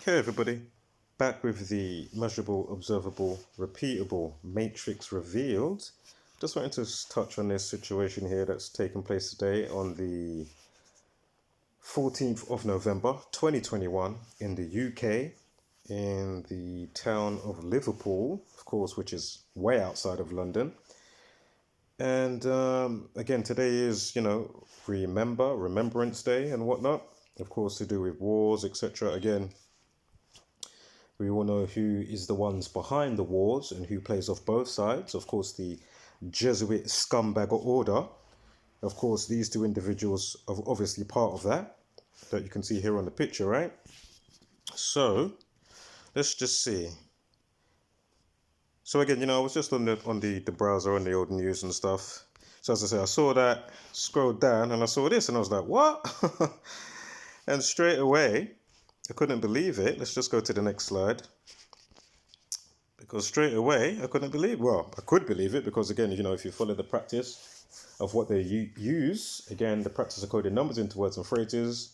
Okay, everybody, back with the measurable, observable, repeatable matrix revealed. Just wanted to touch on this situation here that's taken place today on the 14th of November 2021 in the UK, in the town of Liverpool, of course, which is way outside of London. And again, today is, Remembrance Day and whatnot, of course, to do with wars, etc. Again, we all know who is the ones behind the wars and who plays off both sides. Of course, the Jesuit scumbag order. Of course, these two individuals are obviously part of that you can see here on the picture, right? So let's just see. So again, I was just on the browser, on the old news and stuff. So as I say, I saw that, scrolled down, and I saw this, and I was like, what? And straight away, I couldn't believe it. Let's just go to the next slide. Because straight away, I couldn't believe, well, I could believe it because, again, if you follow the practice of what they use, again, the practice of coding numbers into words and phrases,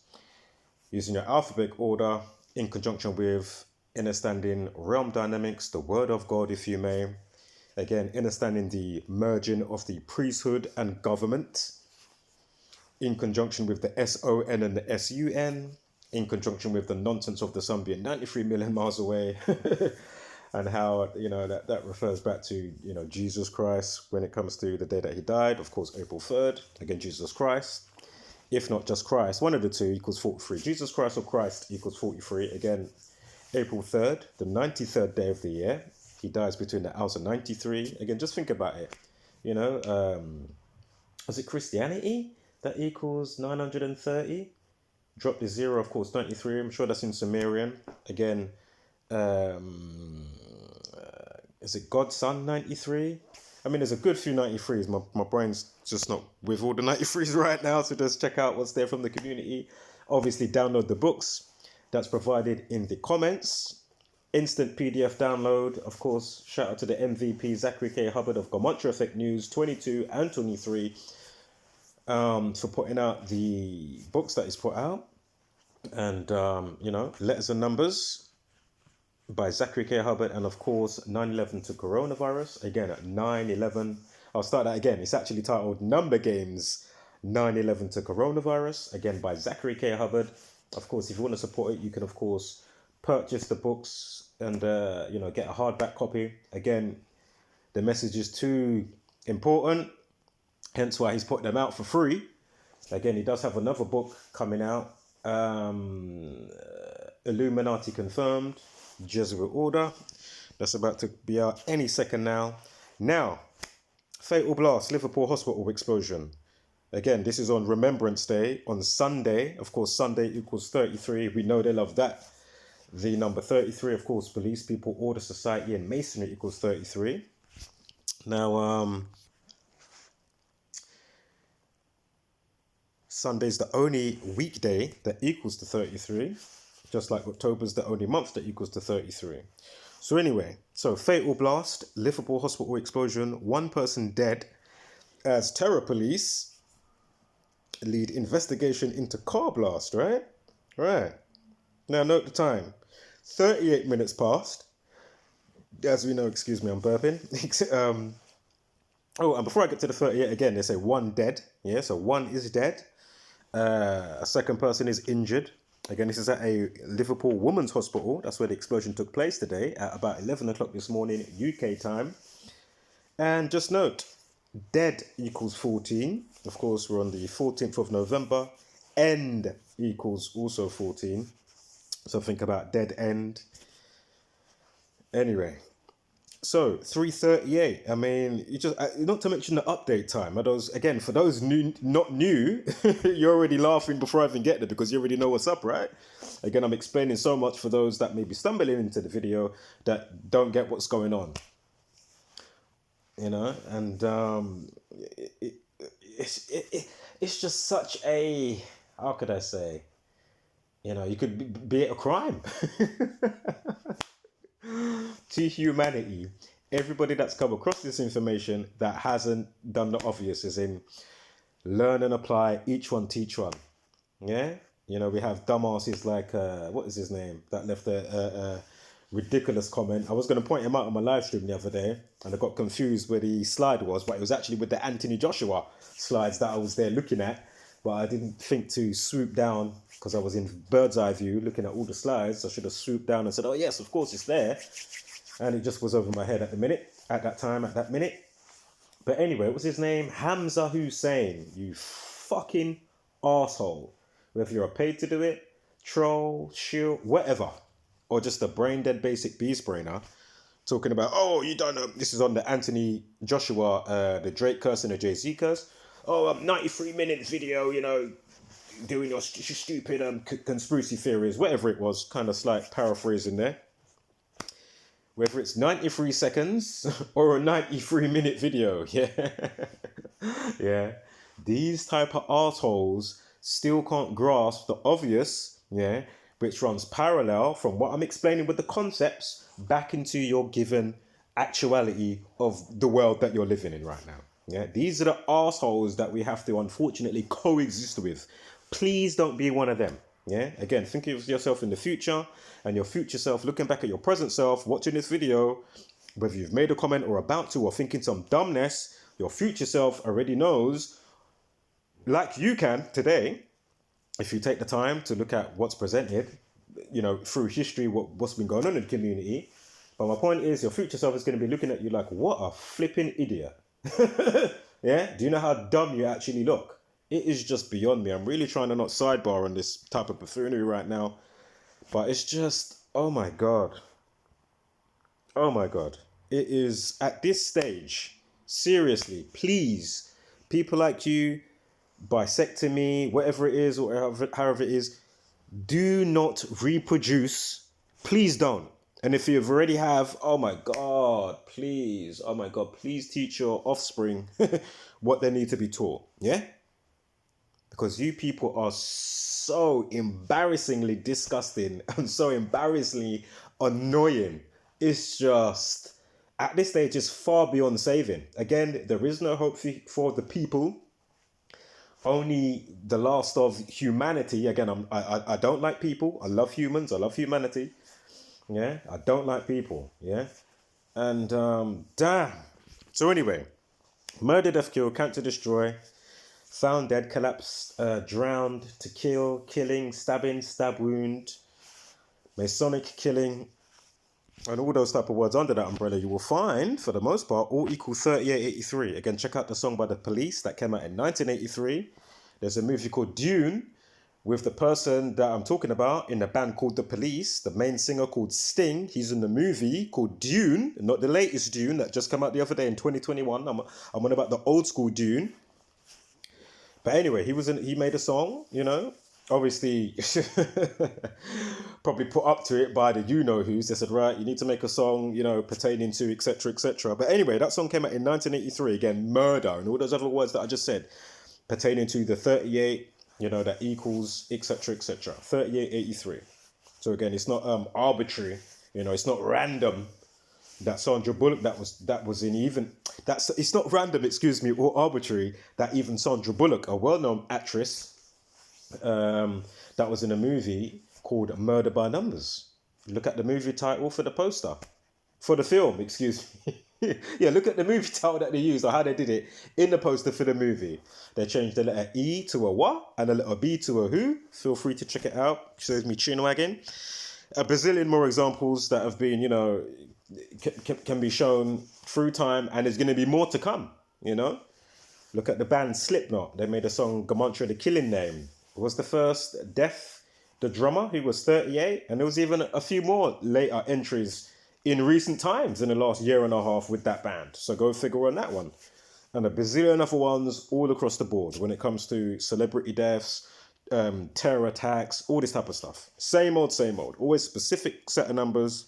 using your alphabetic order in conjunction with understanding realm dynamics, the word of God, if you may. Again, understanding the merging of the priesthood and government in conjunction with the SON and the SUN, in conjunction with the nonsense of the sun being 93 million miles away, and how, that refers back to, Jesus Christ when it comes to the day that he died, of course, April 3rd, again, Jesus Christ. If not just Christ, one of the two equals 43. Jesus Christ or Christ equals 43. Again, April 3rd, the 93rd day of the year. He dies between the hours of 93. Again, just think about it. Is it Christianity that equals 930? Drop the zero, of course, 93. I'm sure that's in Sumerian. Again, is it God's Son 93? I mean, there's a good few 93s. My brain's just not with all the 93s right now, so just check out what's there from the community. Obviously, download the books that's provided in the comments. Instant PDF download. Of course, shout out to the MVP, Zachary K. Hubbard of Gematria Effect News 22 and 23 for putting out the books that he's put out. And, Letters and Numbers by Zachary K. Hubbard, and of course 9/11 to Coronavirus. Again, at 9/11, I'll start that again. It's actually titled Number Games 9/11 to Coronavirus, again by Zachary K. Hubbard. Of course, if you want to support it, you can of course purchase the books and get a hardback copy. Again, the message is too important, hence why he's putting them out for free. Again, he does have another book coming out, Illuminati Confirmed, Jesuit Order. That's about to be out any second now. Now, fatal blast, Liverpool hospital explosion. Again, this is on Remembrance Day, on Sunday. Of course, Sunday equals 33. We know they love that. The number 33, of course, Police, People, Order, Society, and Masonry equals 33. Now, Sunday's the only weekday that equals to 33. Just like October's the only month that equals to 33. So anyway, fatal blast, Liverpool hospital explosion, 1 person dead as terror police lead investigation into car blast, right? Right. Now note the time. 38 minutes past. As we know, excuse me, I'm burping. And before I get to the 38, again, they say 1 dead. Yeah, so 1 is dead. A second person is injured. Again, this is at a Liverpool women's hospital. That's where the explosion took place today at about 11 o'clock this morning, UK time. And just note, dead equals 14. Of course, we're on the 14th of November. End equals also 14. So think about dead end. Anyway, so 3:38. I mean, not to mention the update time. Again, for those not new, you're already laughing before I even get there because you already know what's up, right? Again, I'm explaining so much for those that may be stumbling into the video that don't get what's going on. And it's just such a, how could I say? You could be a crime. To humanity, everybody that's come across this information that hasn't done the obvious, is in learn and apply, each one teach one. Yeah, You know, we have dumbasses like, what is his name, that left a ridiculous comment. I was going to point him out on my live stream the other day, and I got confused where the slide was, but it was actually with the Anthony Joshua slides that I was there looking at. But I didn't think to swoop down because I was in bird's eye view looking at all the slides. I should have swooped down and said, oh, yes, of course it's there. And it just was over my head at that minute. But anyway, what was his name? Hamza Hussein, you fucking asshole. Whether you're paid to do it, troll, shield, whatever, or just a brain dead basic beast brainer, talking about, oh, you don't know, this is on the Anthony Joshua, the Drake curse and the Jay-Z curse. Oh, 93 minutes video, you know, doing your stupid conspiracy theories, whatever it was, kind of slight paraphrasing there. Whether it's 93 seconds or a 93-minute video, yeah. Yeah. These type of assholes still can't grasp the obvious, yeah, which runs parallel from what I'm explaining with the concepts back into your given actuality of the world that you're living in right now. Yeah, these are the assholes that we have to unfortunately coexist with. Please don't be one of them. Yeah, again, think of yourself in the future and your future self looking back at your present self, watching this video, whether you've made a comment or about to, or thinking some dumbness, your future self already knows, like you can today, if you take the time to look at what's presented, you know, through history, what's been going on in the community. But my point is, your future self is going to be looking at you like, what a flipping idiot. Yeah? Do you know how dumb you actually look? It is just beyond me. I'm really trying to not sidebar on this type of buffoonery right now. But it's just, oh my God. Oh my God. It is at this stage, seriously, please, people like you, bisectomy, whatever it is, or however it is, do not reproduce. Please don't. And if you've already have, oh my God, please teach your offspring what they need to be taught. Yeah? Because you people are so embarrassingly disgusting and so embarrassingly annoying. It's just, at this stage, it's far beyond saving. Again, there is no hope for the people. Only the last of humanity. Again, I don't like people. I love humans. I love humanity. Yeah, I don't like people. Yeah, and damn. So anyway, murder, death, kill, cancer, destroy, found dead, collapsed, drowned, to kill, killing, stabbing, stab wound, Masonic killing, and all those type of words under that umbrella, you will find, for the most part, all equal 3883. Again, check out the song by The Police that came out in 1983. There's a movie called Dune with the person that I'm talking about in the band called The Police, the main singer called Sting. He's in the movie called Dune, not the latest Dune that just came out the other day in 2021. I'm on about the old school Dune. But anyway, he made a song, you know, obviously probably put up to it by the you-know-who's. They said, right, you need to make a song, you know, pertaining to etc, etc. But anyway, that song came out in 1983. Again, murder and all those other words that I just said, pertaining to the 38, you know, that equals etc, etc. 3883. So again, it's not arbitrary, you know, it's not random that Sandra Bullock it's not random, excuse me, or arbitrary that even Sandra Bullock, a well-known actress, that was in a movie called Murder by Numbers. Look at the movie title for the poster. For the film, excuse me. Yeah, look at the movie title that they used, or how they did it in the poster for the movie. They changed the letter E to a what and the letter B to a who. Feel free to check it out. Shows me chin wagging. A bazillion more examples that have been, you know, can be shown through time, and there's going to be more to come, you know. Look at the band Slipknot. They made a song, Gamantra, the Killing Name. It was the first Death, the drummer, who was 38, and there was even a few more later entries in recent times in the last year and a half with that band. So go figure on that one. And a bazillion other ones all across the board when it comes to celebrity deaths, terror attacks, all this type of stuff. Same old, same old. Always specific set of numbers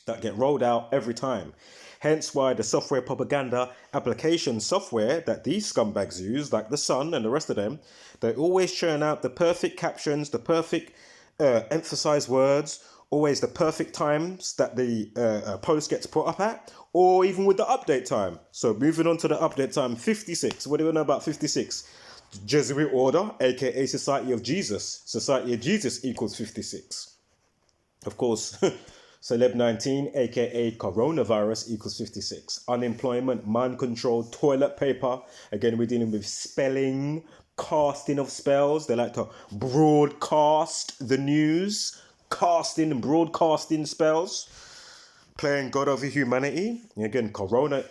that get rolled out every time. Hence why the software propaganda application software that these scumbags use, like The Sun and the rest of them, they always churn out the perfect captions, the perfect emphasized words, always the perfect times that the post gets put up at, or even with the update time. So moving on to the update time, 56. What do we know about 56? Jesuit Order, aka Society of Jesus. Society of Jesus equals 56. Of course, Celeb 19, aka coronavirus, equals 56. Unemployment, mind control, toilet paper. Again, we're dealing with spelling, casting of spells. They like to broadcast the news, casting and broadcasting spells. Playing God over humanity. Again, corona,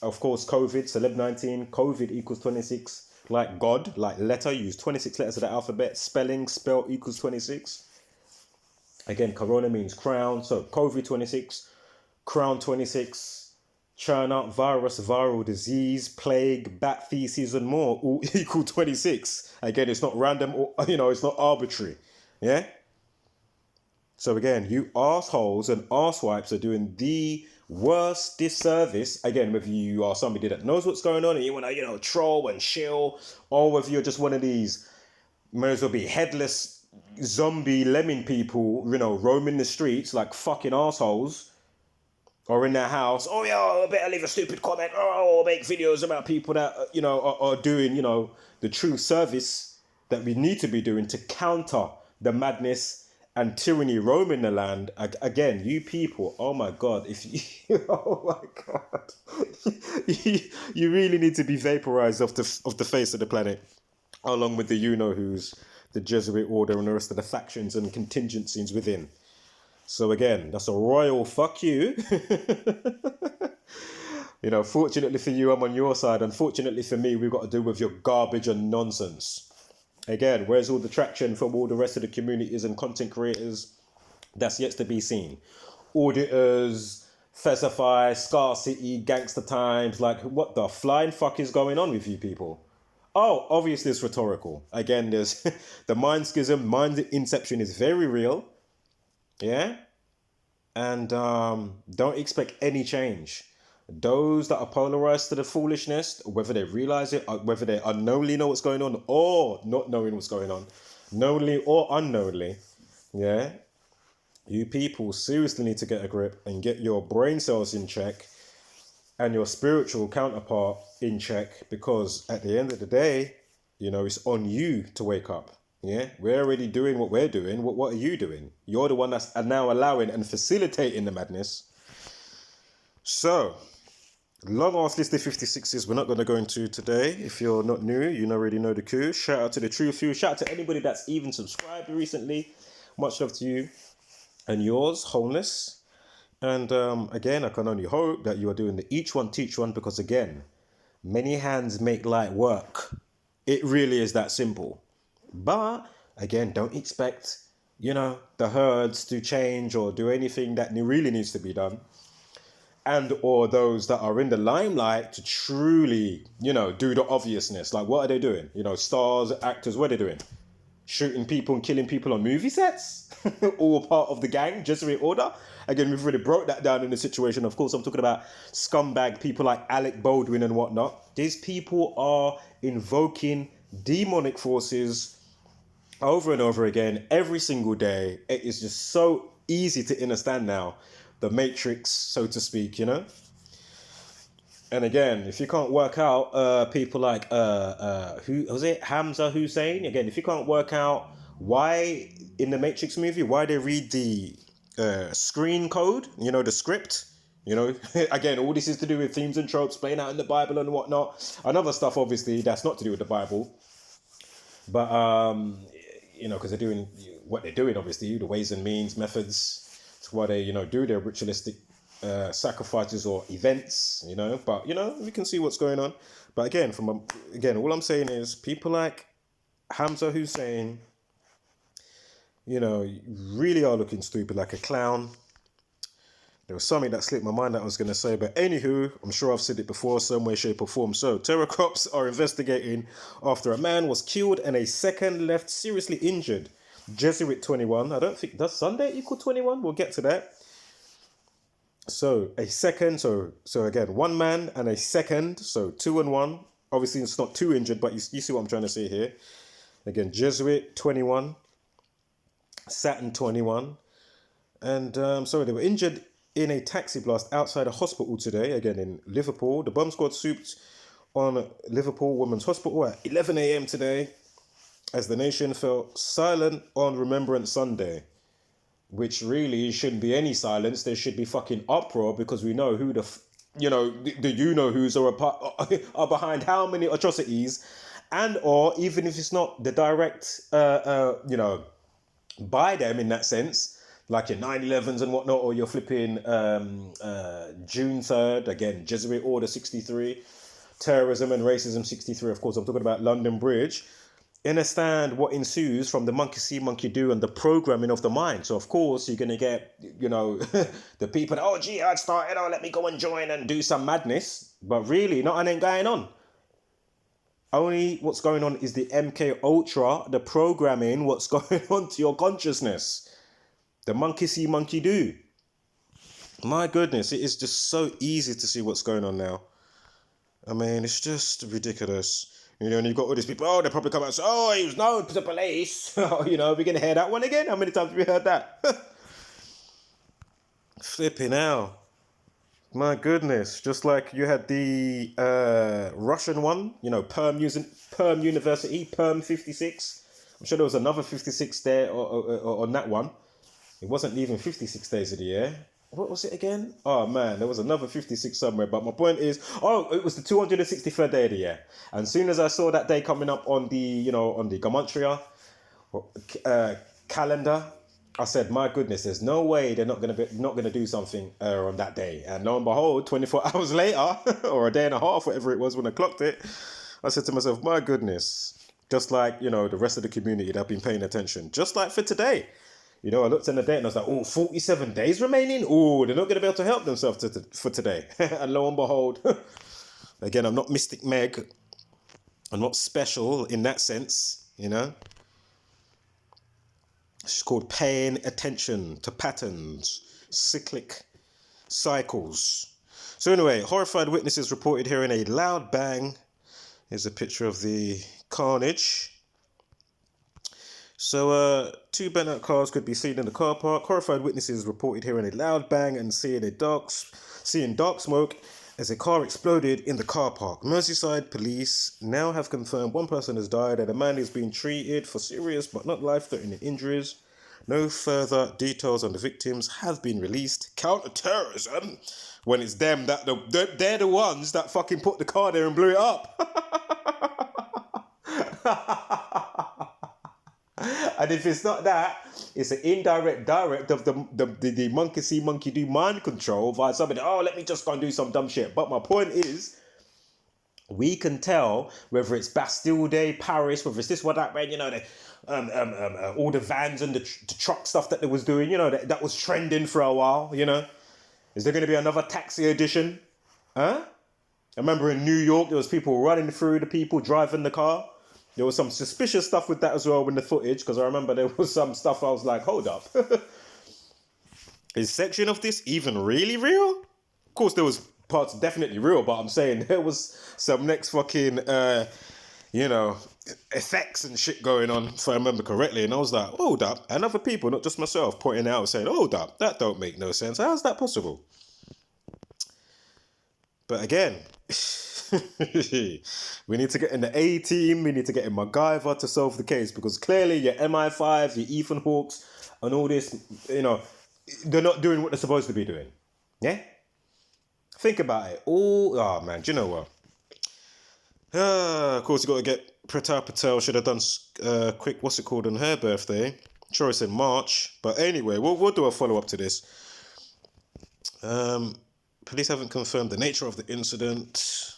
of course, COVID, Celeb 19, COVID equals 26. Like God, like letter, use 26 letters of the alphabet. Spelling, spell equals 26. Again, corona means crown. So COVID 26, crown 26, churn up, virus, viral disease, plague, bat feces, and more all equal 26. Again, it's not random, or, it's not arbitrary. Yeah? So again, you arseholes and arsewipes are doing the worst disservice. Again, whether you are somebody that knows what's going on and you want to, troll and shill, or whether you're just one of these, may as well be headless zombie lemming people, roaming the streets like fucking arseholes, or in their house. Oh yeah, I better leave a stupid comment. Oh, or make videos about people that are doing the true service that we need to be doing to counter the madness and tyranny roaming the land. Again, you people, oh my God, oh my God, you really need to be vaporized off the face of the planet, along with the who's, the Jesuit Order, and the rest of the factions and contingencies within. So again, that's a royal fuck you. Fortunately for you, I'm on your side. Unfortunately for me, we've got to deal with your garbage and nonsense. Again, where's all the traction from all the rest of the communities and content creators? That's yet to be seen. Auditors, Fesify, Scarcity, Gangster Times, like what the flying fuck is going on with you people? Oh, obviously it's rhetorical. Again, there's the mind schism, mind inception is very real. Yeah? And don't expect any change. Those that are polarized to the foolishness, whether they realize it, whether they unknowingly know what's going on or not knowing what's going on, knowingly or unknowingly, yeah, you people seriously need to get a grip and get your brain cells in check and your spiritual counterpart in check, because at the end of the day, it's on you to wake up. Yeah, we're already doing what we're doing. What are you doing? You're the one that's now allowing and facilitating the madness. So, long ass list of 56s we're not going to go into today. If you're not new, you already know the coup. Shout out to the true few. Shout out to anybody that's even subscribed recently. Much love to you and yours, wholeness. And again, I can only hope that you are doing the each one teach one, because again, many hands make light work. It really is that simple. But again, don't expect, the herds to change or do anything that really needs to be done. And or those that are in the limelight to truly, do the obviousness. Like, what are they doing? Stars, actors, what are they doing? Shooting people and killing people on movie sets? All part of the gang, Jesuit Order? Again, we've really broke that down in the situation. Of course, I'm talking about scumbag people like Alec Baldwin and whatnot. These people are invoking demonic forces over and over again, every single day. It is just so easy to understand now. The Matrix, so to speak, And again, if you can't work out people like, who was it? Hamza Hussein. Again, if you can't work out why in the Matrix movie, why they read the screen code, the script, again, all this is to do with themes and tropes playing out in the Bible and whatnot. Another stuff, obviously, that's not to do with the Bible. But, because they're doing what they're doing, obviously, the ways and means, methods, to why they, do their ritualistic sacrifices or events, But, we can see what's going on. But again, all I'm saying is people like Hamza Hussein, really are looking stupid like a clown. There was something that slipped my mind that I was going to say, but anywho, I'm sure I've said it before, some way, shape or form. So, terror cops are investigating after a man was killed and a second left seriously injured. Jesuit 21. I don't think, does Sunday equal 21? We'll get to that. So, a second, so again, one man and a second, so 2 and 1. Obviously, it's not 2 injured, but you see what I'm trying to say here. Again, Jesuit 21, Saturn 21. And, they were injured in a taxi blast outside a hospital today, again in Liverpool. The bomb squad swooped on Liverpool Women's Hospital at 11 a.m. today as the nation fell silent on Remembrance Sunday, which really shouldn't be any silence. There should be fucking uproar because we know who the you-know-whos are behind how many atrocities, and or even if it's not the direct, by them in that sense, like your 9/11s and whatnot, or you're flipping June 3rd, again, Jesuit Order 63, terrorism and racism 63, of course, I'm talking about London Bridge. Understand what ensues from the monkey see, monkey do, and the programming of the mind. So, of course, you're going to get, the people, oh, jihad started, oh, let me go and join and do some madness. But really, nothing ain't going on. Only what's going on is the MK Ultra, the programming, what's going on to your consciousness. The monkey see, monkey do. My goodness, it is just so easy to see what's going on now. I mean, it's just ridiculous. And you've got all these people, oh, they probably come out and say, oh, he was known to the police. We're going to hear that one again? How many times have we heard that? Flipping hell. My goodness. Just like you had the Russian one, Perm University, Perm 56. I'm sure there was another 56 there on that one. It wasn't even 56 days of the year. What was it again? Oh man, there was another 56 somewhere. But my point is, it was the 263rd day of the year. And as soon as I saw that day coming up on the, on the Gematria calendar, I said, my goodness, there's no way they're not gonna do something on that day. And lo and behold, 24 hours later, or a day and a half, whatever it was when I clocked it, I said to myself, my goodness, just like the rest of the community that have been paying attention, just like for today. I looked in the date and I was like, 47 days remaining? They're not going to be able to help themselves for today. And lo and behold, again, I'm not Mystic Meg. I'm not special in that sense, It's called paying attention to patterns, cyclic cycles. So anyway, horrified witnesses reported hearing a loud bang. Here's a picture of the carnage. So, two burnt out cars could be seen in the car park. Horrified witnesses reported hearing a loud bang and seeing dark smoke as a car exploded in the car park. Merseyside police now have confirmed one person has died and a man is being treated for serious but not life-threatening injuries. No further details on the victims have been released. Counter-terrorism, when it's them they're the ones that fucking put the car there and blew it up. And if it's not that, it's an indirect direct of the monkey see, monkey do mind control via somebody, let me just go and do some dumb shit. But my point is, we can tell whether it's Bastille Day, Paris, whether it's this, what, that, all the vans and the truck stuff that they was doing, that was trending for a while, Is there going to be another taxi edition? Huh? I remember in New York, there was people running through the people driving the car. There was some suspicious stuff with that as well in the footage, because I remember there was some stuff I was like, hold up. Is section of this even really real? Of course, there was parts definitely real, but I'm saying there was some next fucking, effects and shit going on, if I remember correctly. And I was like, hold up. And other people, not just myself, pointing out, saying, hold up, that don't make no sense. How's that possible? But again... we need to get in the A-team, we need to get in MacGyver to solve the case, because clearly your MI5, your Ethan Hawks and all this, they're not doing what they're supposed to be doing. Yeah? Think about it. Oh man, do you know what? Of course you got to get Preta Patel, should have done quick, what's it called, on her birthday. I'm sure it's in March. But anyway, we'll do a follow-up to this. Police haven't confirmed the nature of the incident.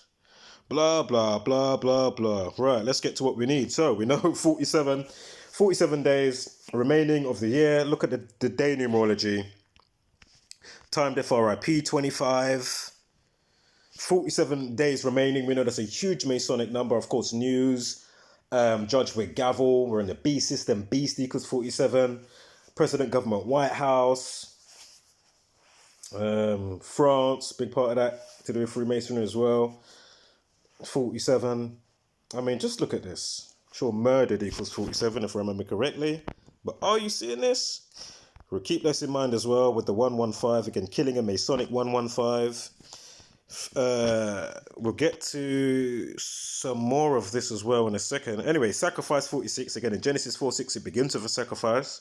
Blah, blah, blah, blah, blah. Right, let's get to what we need. So, we know 47 days remaining of the year. Look at the day numerology. Time death RIP 25. 47 days remaining. We know that's a huge Masonic number. Of course, news. Judge with gavel. We're in the B system. Beast equals 47. President, government, White House. France, big part of that to do with Freemasonry as well. 47. I mean, just look at this. Sure, murdered equals 47 if I remember correctly. But are you seeing this? We'll keep this in mind as well with the 115. Again, killing a Masonic 115. We'll get to some more of this as well in a second. Anyway, sacrifice 46. Again, in Genesis 4:6, it begins with a sacrifice.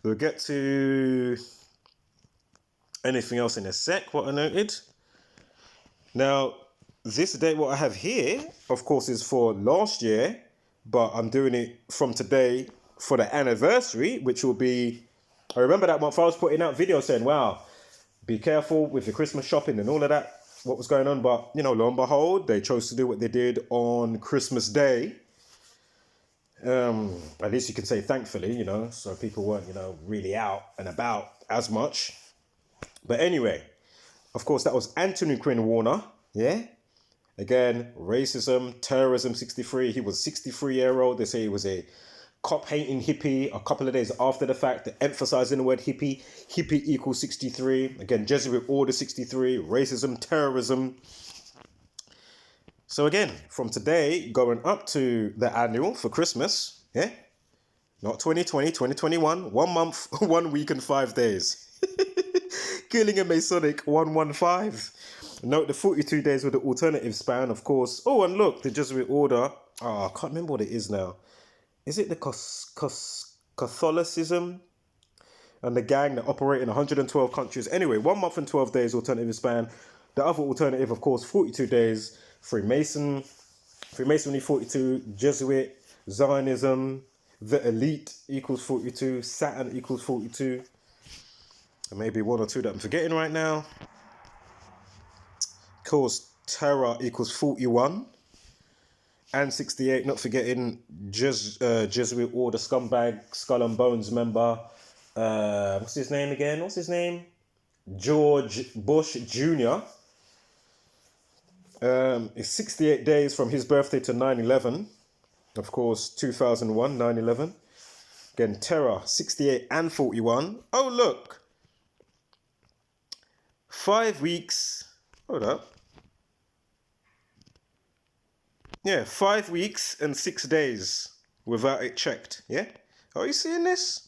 We'll get to anything else in a sec, what I noted. Now, this date, what I have here, of course, is for last year, but I'm doing it from today for the anniversary, which will be... I remember that month I was putting out videos saying, wow, be careful with your Christmas shopping and all of that, what was going on. But, you know, lo and behold, they chose to do what they did on Christmas Day. At least you can say thankfully, you know, so people weren't, you know, really out and about as much. But anyway, of course, that was Anthony Quinn Warner, yeah? Again, racism, terrorism, 63. He was 63-year-old. They say he was a cop-hating hippie. A couple of days after the fact, emphasizing the word hippie. Hippie equals 63. Again, Jesuit Order 63. Racism, terrorism. So again, from today, going up to the annual for Christmas, yeah? Not 2020, 2021. 1 month, 1 week and 5 days. Killing a Masonic 115. Note the 42 days with the alternative span, of course. Oh, and look, the Jesuit Order. Oh, I can't remember what it is now. Is it the Catholicism and the gang that operate in 112 countries? Anyway, 1 month and 12 days alternative span. The other alternative, of course, 42 days. Freemason, Freemasonry 42, Jesuit, Zionism, the elite equals 42, Saturn equals 42. And maybe 1 or 2 that I'm forgetting right now. Of course, terror equals 41. And 68, not forgetting Jesuit Order scumbag, Skull and Bones member. What's his name again? George Bush Jr. It's 68 days from his birthday to 9/11. Of course, 2001, 9/11. Again, terror, 68 and 41. Oh, look. 5 weeks. Hold up. Yeah, 5 weeks and 6 days without it checked. Yeah? Are you seeing this?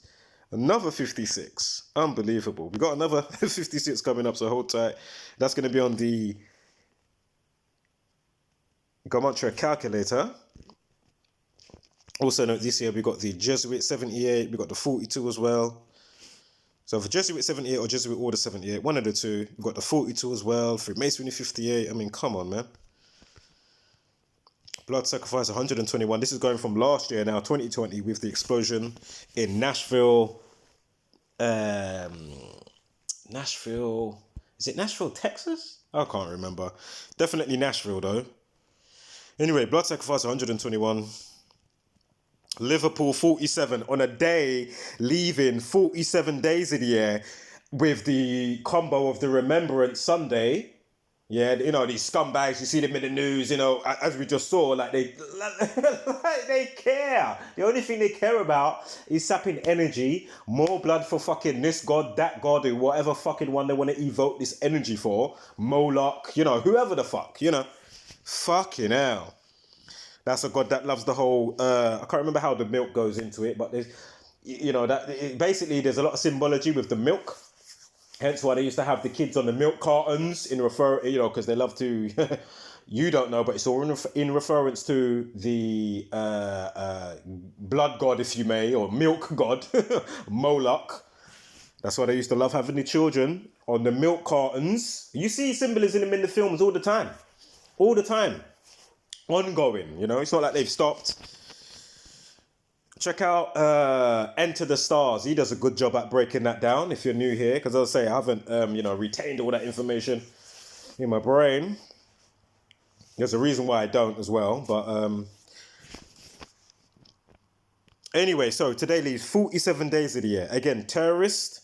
Another 56. Unbelievable. We got another 56 coming up, so hold tight. That's going to be on the Gematria calculator. Also note this year we got the Jesuit 78, we got the 42 as well. So for Jesuit 78 or Jesuit Order 78, one of the two, we got the 42 as well. Freemasonry 58. I mean, come on, man. Blood sacrifice 121. This is going from last year now, 2020, with the explosion in Nashville. Is it Nashville, Texas? I can't remember. Definitely Nashville, though. Anyway, blood sacrifice 121. Liverpool 47 on a day leaving 47 days of the year with the combo of the Remembrance Sunday. Yeah, you know, these scumbags, you see them in the news, you know, as we just saw, like they care. The only thing they care about is sapping energy, more blood for fucking this god, that god, or whatever fucking one they want to evoke this energy for. Moloch, you know, whoever the fuck, you know. Fucking hell. That's a god that loves the whole, I can't remember how the milk goes into it, but there's, you know, basically there's a lot of symbology with the milk. Hence why they used to have the kids on the milk cartons you know, because they love to, you don't know, but it's all in reference to the blood god, if you may, or milk god, Moloch. That's why they used to love having the children on the milk cartons. You see symbolism in the films all the time. All the time. Ongoing, you know, it's not like they've stopped. Check out Enter the Stars. He does a good job at breaking that down if you're new here, because I'll say I haven't, you know, retained all that information in my brain. There's a reason why I don't as well, but anyway, so today leaves 47 days of the year. Again, terrorist,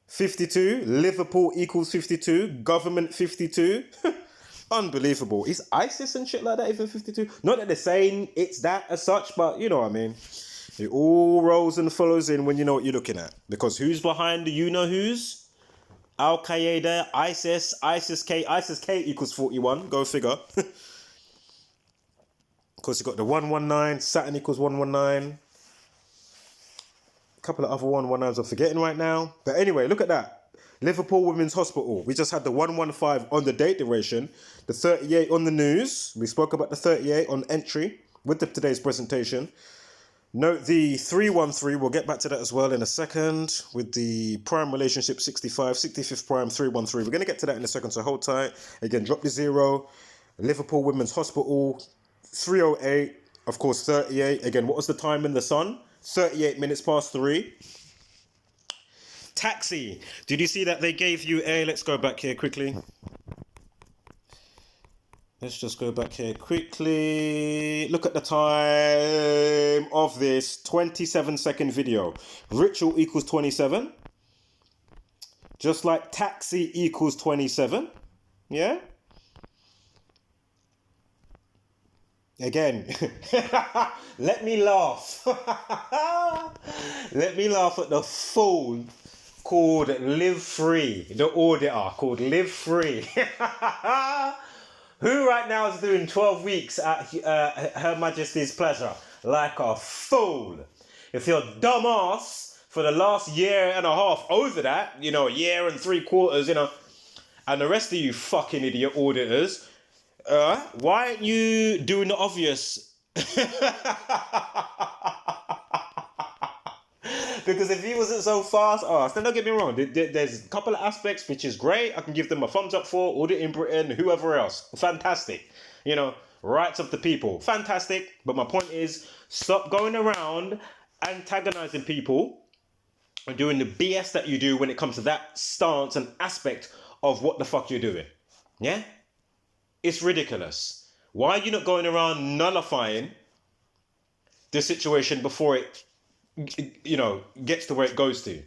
52. Liverpool equals 52. Government, 52. Unbelievable. Is ISIS and shit like that even 52? Not that they're saying it's that as such, but you know what I mean. It all rolls and follows in when you know what you're looking at. Because who's behind the you-know-who's? Al-Qaeda, ISIS-K equals 41. Go figure. Of course, you got the 119. Saturn equals 119. A couple of other 119s I'm forgetting right now. But anyway, look at that. Liverpool Women's Hospital. We just had the 115 on the date duration, the 38 on the news. We spoke about the 38 on entry with today's presentation. Note the 313, we'll get back to that as well in a second, with the prime relationship 65, 65th prime 313. We're going to get to that in a second, so hold tight. Again, drop the 0. Liverpool Women's Hospital, 308, of course 38. Again, what was the time in the sun? 38 minutes past 3. Taxi. Did you see that they gave you a... Let's go back here quickly. Let's just go back here quickly. Look at the time of this 27-second video. Ritual equals 27. Just like taxi equals 27. Yeah? Again, let me laugh. Let me laugh at the fool called Live Free, the auditor called Live Free. Who right now is doing 12 weeks at Her Majesty's pleasure? Like a fool. If you're dumbass for the last year and a half over that, you know, a year and 3/4, you know, and the rest of you fucking idiot auditors, why aren't you doing the obvious? Because if he wasn't so fast, so don't get me wrong, there's a couple of aspects which is great. I can give them a thumbs up for, Audit in Britain, whoever else. Fantastic. You know, rights of the people. Fantastic. But my point is, stop going around antagonizing people and doing the BS that you do when it comes to that stance and aspect of what the fuck you're doing. Yeah? It's ridiculous. Why are you not going around nullifying the situation before it, you know, gets to where it goes to?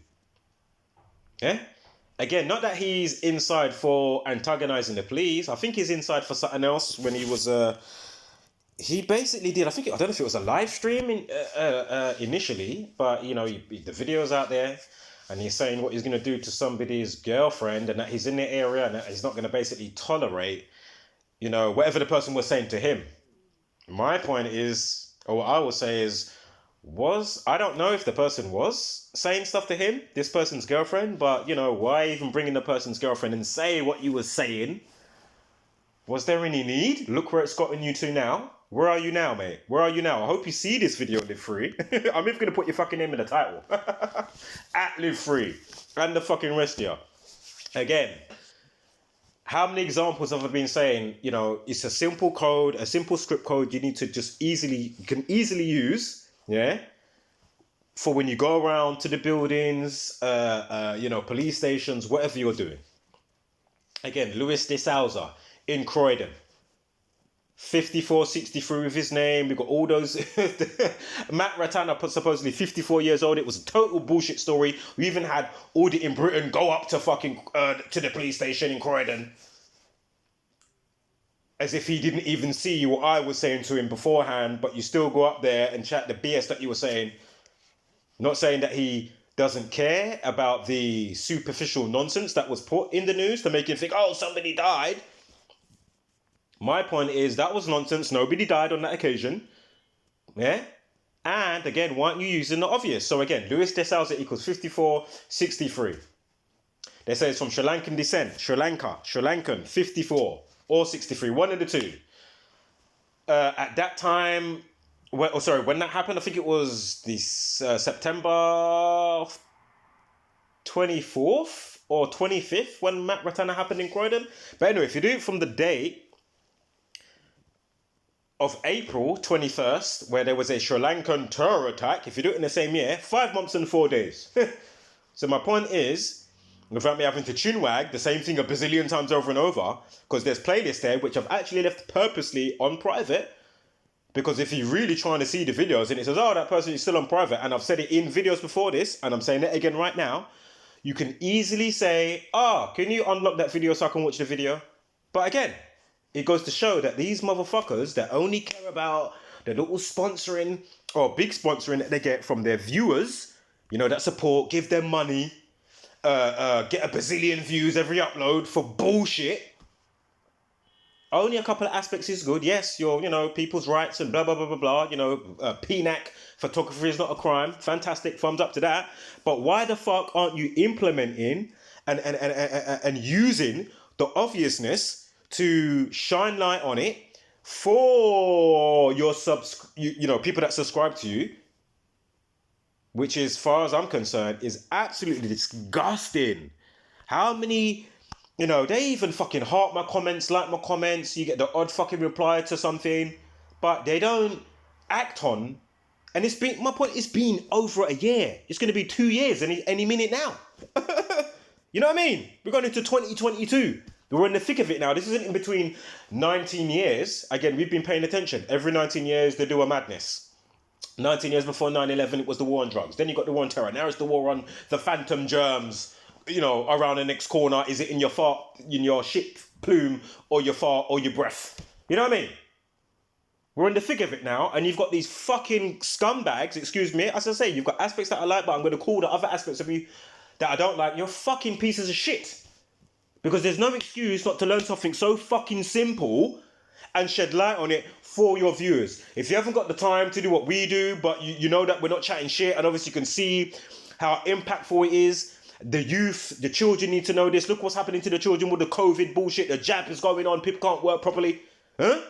Yeah? Again, not that he's inside for antagonizing the police. I think he's inside for something else when he was... he basically did, I don't know if it was a live stream initially, but, you know, the video's out there, and he's saying what he's going to do to somebody's girlfriend, and that he's in the area, and that he's not going to basically tolerate, you know, whatever the person was saying to him. My point is, or what I will say is, I don't know if the person was saying stuff to him, this person's girlfriend, but, you know, why even bring in the person's girlfriend and say what you were saying? Was there any need? Look where it's gotten you to now. Where are you now, mate? Where are you now? I hope you see this video, Live Free. I'm even going to put your fucking name in the title. At Live Free. And the fucking rest of you. Again, how many examples have I been saying, you know, it's a simple code, a simple script code you need to just you can easily use, yeah, for when you go around to the buildings, you know, police stations, whatever you're doing. Again, Luis de Souza in Croydon. 5463 with his name. We've got all those. Matt Ratana put supposedly 54 years old. It was a total bullshit story. We even had Audit in Britain go up to fucking to the police station in Croydon, as if he didn't even see what I was saying to him beforehand. But you still go up there and chat the BS that you were saying. Not saying that he doesn't care about the superficial nonsense that was put in the news to make him think, oh, somebody died. My point is, that was nonsense. Nobody died on that occasion. Yeah? And again, why aren't you using the obvious? So again, Luis de Souza equals 5463. They say it's from Sri Lankan descent. Sri Lankan, 54 or 63. One of the two. At that time, when that happened, I think it was this September 24th or 25th when Matt Ratana happened in Croydon. But anyway, if you do it from the date of April 21st, where there was a Sri Lankan terror attack, if you do it in the same year, 5 months and 4 days. So my point is, without me having to chinwag the same thing a bazillion times over and over, because there's playlists there which I've actually left purposely on private, because if you're really trying to see the videos and it says, oh, that person is still on private, and I've said it in videos before this, and I'm saying it again right now, you can easily say, can you unlock that video so I can watch the video? But again, it goes to show that these motherfuckers that only care about the little sponsoring or big sponsoring that they get from their viewers, you know, that support, give them money, get a bazillion views every upload for bullshit. Only a couple of aspects is good. Yes, you know, people's rights and blah, blah, blah, blah, blah. You know, PNAC, photography is not a crime. Fantastic, thumbs up to that. But why the fuck aren't you implementing and using the obviousness to shine light on it for your people that subscribe to you, which is, as far as I'm concerned, is absolutely disgusting. How many, they even fucking heart my comments, like my comments, you get the odd fucking reply to something, but they don't act on. And my point, it's been over a year. It's going to be 2 years any minute now. You know what I mean? We're going into 2022. We're in the thick of it now. This isn't in between 19 years. Again, we've been paying attention. Every 19 years, they do a madness. 19 years before 9/11, it was the war on drugs. Then you got the war on terror. Now it's the war on the phantom germs, around the next corner. Is it in your shit plume, or your fart, or your breath? You know what I mean? We're in the thick of it now, and you've got these fucking scumbags, excuse me. As I say, you've got aspects that I like, but I'm going to call the other aspects of you that I don't like, you're fucking pieces of shit. Because there's no excuse not to learn something so fucking simple and shed light on it for your viewers. If you haven't got the time to do what we do, but you know that we're not chatting shit, and obviously you can see how impactful it is. The youth, the children need to know this. Look what's happening to the children with the COVID bullshit. The jab is going on. People can't work properly. Huh?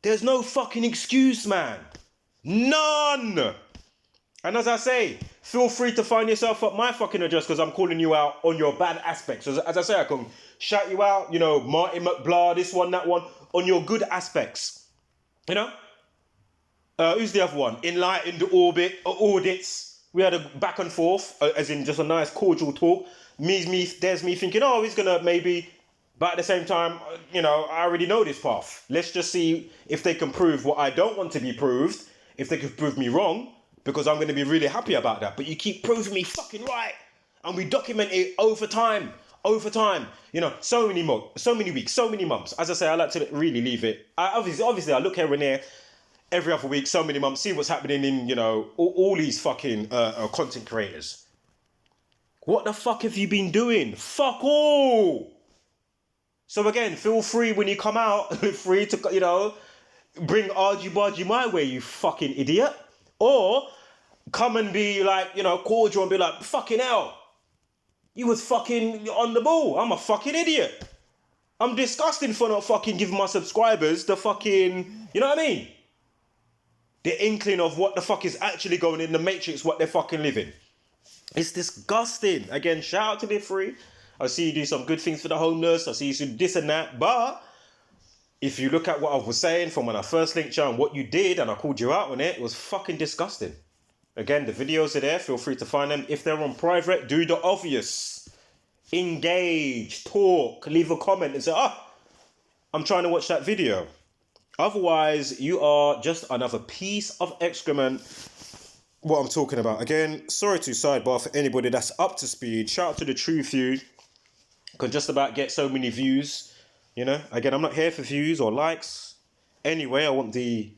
There's no fucking excuse, man. None. And as I say, feel free to find yourself at my fucking address, because I'm calling you out on your bad aspects. As I say, I can shout you out, Martin McBlah, this one, that one, on your good aspects. Who's the other one? Enlightened audits. We had a back and forth, as in just a nice cordial talk. There's me thinking, he's gonna maybe, but at the same time, I already know this path. Let's just see if they can prove what I don't want to be proved, if they can prove me wrong, because I'm going to be really happy about that. But you keep proving me fucking right, and we document it over time. So many weeks, so many months. As I say, I like to really leave it. Obviously, I look here and there every other week, so many months, see what's happening in, all these fucking content creators. What the fuck have you been doing? Fuck all! So again, feel free when you come out, free to, bring argy-bargy my way, you fucking idiot. Or come and be like, cordial and be like, fucking hell, you was fucking on the ball. I'm a fucking idiot. I'm disgusting for not fucking giving my subscribers the fucking, you know what I mean? The inkling of what the fuck is actually going in the matrix, what they're fucking living. It's disgusting. Again, shout out to Live Free. I see you do some good things for the homeless. I see you do this and that. But if you look at what I was saying from when I first linked you and what you did, and I called you out on it, it was fucking disgusting. Again, the videos are there. Feel free to find them. If they're on private, do the obvious. Engage, talk, leave a comment and say, I'm trying to watch that video. Otherwise, you are just another piece of excrement. What I'm talking about. Again, sorry to sidebar for anybody that's up to speed. Shout out to the true few. Can just about get so many views. Again, I'm not here for views or likes. Anyway, I want the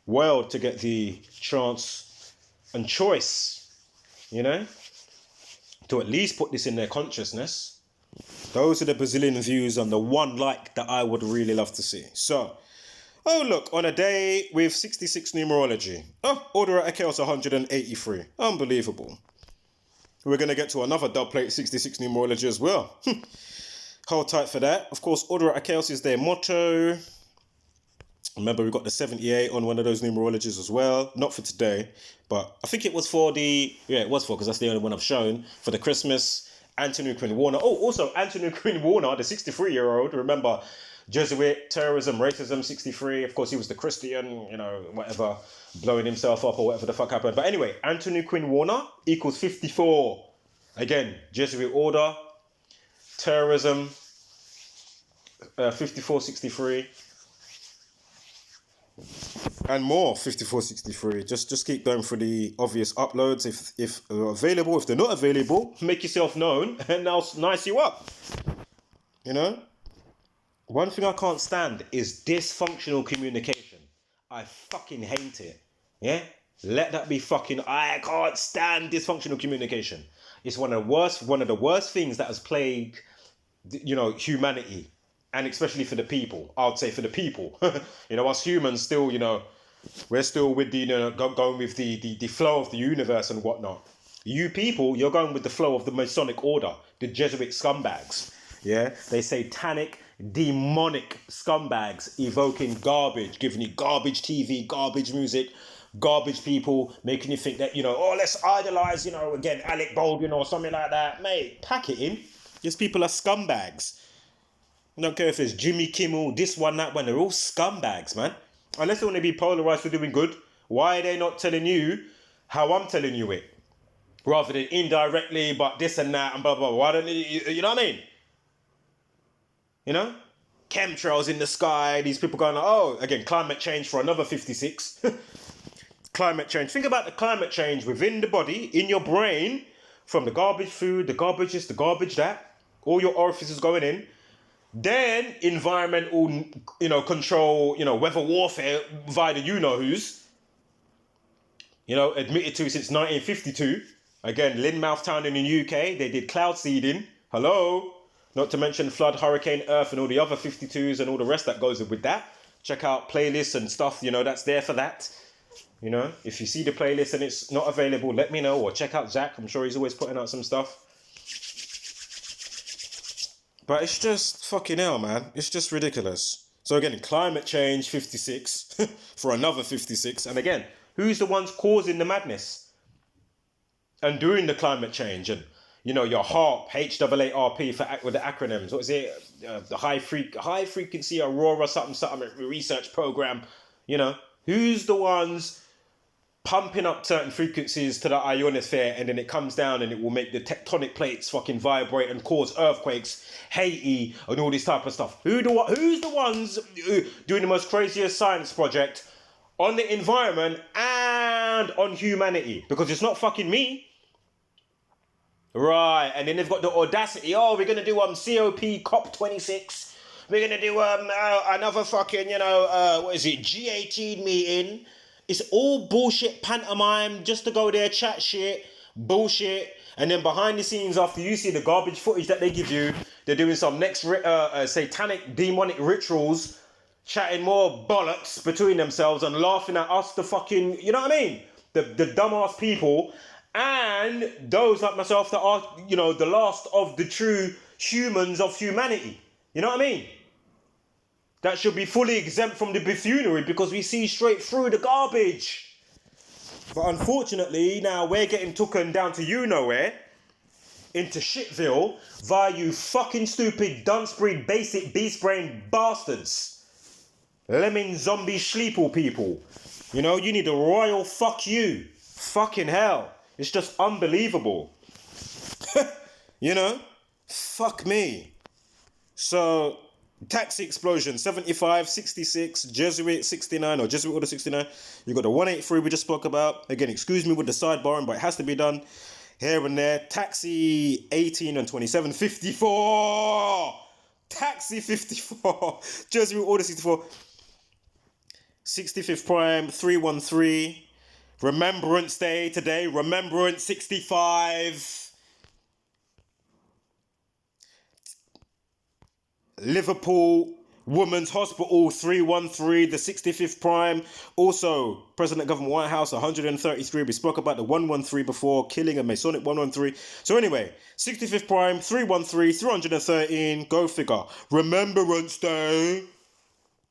world to get the chance and choice, to at least put this in their consciousness. Those are the Brazilian views and the one like that I would really love to see. So, look, on a day with 66 numerology. Order at chaos 183. Unbelievable. We're going to get to another dub plate 66 numerology as well. Hold tight for that. Of course, Order at Chaos is their motto. Remember, we got the 78 on one of those numerologies as well. Not for today, but I think it was for because that's the only one I've shown, for the Christmas Anthony Quinn Warner. Also Anthony Quinn Warner, the 63-year-old. Remember, Jesuit, terrorism, racism, 63. Of course, he was the Christian, whatever, blowing himself up or whatever the fuck happened. But anyway, Anthony Quinn Warner equals 54. Again, Jesuit Order, terrorism, 5463. And more 5463. Just keep going for the obvious uploads if they're available. If they're not available, make yourself known and I'll nice you up. One thing I can't stand is dysfunctional communication. I fucking hate it. Yeah? Let that be fucking... I can't stand dysfunctional communication. It's one of the worst things that has plagued, humanity. And especially for the people. I would say for the people. Us humans still, we're still with the, going with the flow of the universe and whatnot. You people, you're going with the flow of the Masonic Order, the Jesuit scumbags. Yeah, they satanic, demonic scumbags evoking garbage, giving you garbage TV, garbage music, garbage people, making you think that, you know, oh, let's idolize, you know, again, Alec Baldwin or something like that. Mate, pack it in. These people are scumbags. I don't care if it's Jimmy Kimmel, this one, that one. They're all scumbags, man. Unless they want to be polarized for doing good, why are they not telling you how I'm telling you it? Rather than indirectly, but this and that and blah, blah, blah. Why don't you know what I mean? You know? Chemtrails in the sky, these people going, oh, again, climate change for another 56. Climate change. Think about the climate change within the body, in your brain, from the garbage food, the garbage this, the garbage that, all your orifices going in. Then environmental, you know, control, you know, weather warfare via the you-know-who's, you know, admitted to since 1952. Again, Lynmouth Town in the UK, they did cloud seeding. Hello? Not to mention flood, hurricane, earth, and all the other 52s and all the rest that goes with that. Check out playlists and stuff, you know, that's there for that. You know, if you see the playlist and it's not available, let me know. Or check out Zach. I'm sure he's always putting out some stuff. But it's just fucking hell, man. It's just ridiculous. So again, climate change, 56 for another 56. And again, who's the ones causing the madness and doing the climate change? And, you know, your HAARP, HAARP for with the acronyms. What is it? The high frequency aurora something research program. You know, who's the ones pumping up certain frequencies to the ionosphere, and then it comes down and it will make the tectonic plates fucking vibrate and cause earthquakes, Haiti, and all this type of stuff. Who's the ones doing the most craziest science project on the environment and on humanity? Because it's not fucking me. Right, and then they've got the audacity, oh, we're going to do COP26, we're going to do another fucking, you know, what is it, G18 meeting. It's all bullshit pantomime just to go there, chat shit, bullshit. And then behind the scenes, after you see the garbage footage that they give you, they're doing some next satanic, demonic rituals, chatting more bollocks between themselves and laughing at us, the fucking, you know what I mean? The dumbass people and those like myself that are, you know, the last of the true humans of humanity. You know what I mean? That should be fully exempt from the buffoonery because we see straight through the garbage. But unfortunately, now we're getting taken down to you-know-where, into shitville, via you fucking stupid, dunce-breed, basic, beast-brain bastards. Lemming zombie schleeple people. You know, you need a royal fuck you. Fucking hell. It's just unbelievable. You know? Fuck me. So, taxi explosion, 75, 66, Jesuit 69 or Jesuit Order 69. You got the 183 we just spoke about. Again, excuse me with the sidebarring, but it has to be done here and there. Taxi 18 and 27, 54. Taxi 54. Jesuit Order 64. 65th Prime 313. Remembrance Day today. Remembrance 65. Liverpool Women's Hospital 313, the 65th Prime. Also, President Government White House 133. We spoke about the 113 before, killing a Masonic 113. So anyway, 65th Prime 313, 313. Go figure. Remembrance Day.